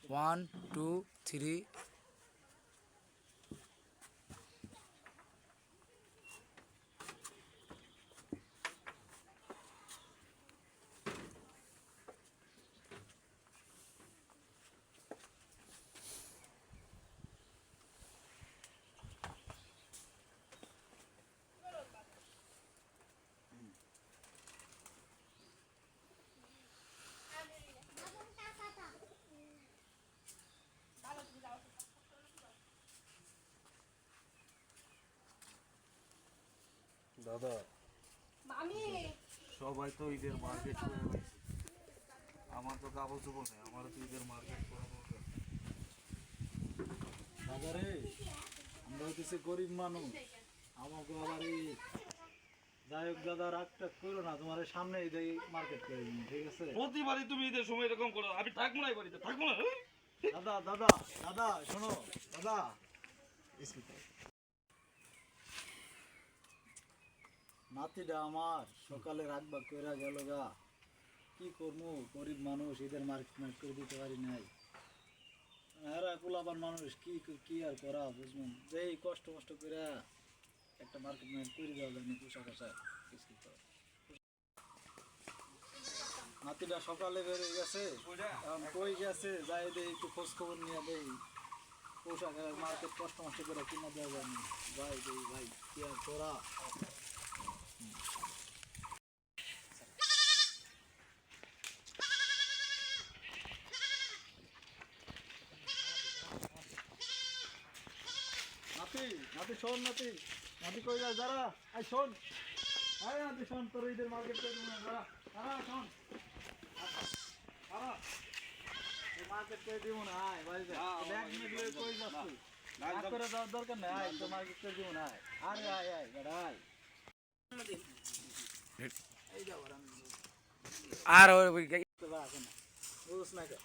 1 2 3 দাদা আমি সবাই তো ঈদের মার্কেট করে রয়েছে, আমার তো কাপড় চোপড় নেই, আমারও তো ঈদের মার্কেট করা দরকার। দাদা রে, আমরা হইতেছে গরিব মানুষ, আমাকে আবার এই যাই হোক দাদা, রাগ টাগ করো না, তোমার সামনে ঈদের মার্কেট করে দিন, ঠিক আছে? প্রতিবারই তুমি ঈদের সময় এরকম করো, আমি থাকবো না এই বাড়িতে, থাকবো না। দাদা দাদা দাদা শোনো দাদা, নাতিটা আমার সকালে রাখবা কইরা গেল গা, কি করবো, গরিব মানুষ, ঈদের মার্কেট করে দিতে পারি নাই। এরা কুলাবার মানুষ, কি কি আর করা বুঝবেন, যেই কষ্ট মষ্ট করে একটা মার্কেট করে দেওয়া যায় না, পোশাক আশাক কিছু করা। নাতিটা সকালে বেরিয়ে গেছে, এখন কই গেছে যাই দেই, একটু খোঁজ খবর নিয়ে দেই, পোশাক মার্কেট কষ্ট মষ্ট করে কিনা দেওয়া যায় না, যাই দেই ভাই, কি আর করা। নাতি নাতি শোন, নাতি নাতি কই যাস, দাঁড়া, আই শোন, আয় নাতি শোন, তোর ঈদের মার্কেট করে দেবো না, দাঁড়া দাঁড়া শোন, দাঁড়া, এই মার্কেট করে দিব না, আয় বাড়িতে ব্যাগ নিয়ে কই যাস তুই, রাগ করে যাওয়ার দরকার নেই, আয় তো মার্কেট করে দিব না, আয়, আরে আয় আয় দাঁড়া, আয় এই যাবো আর বুঝছ না কে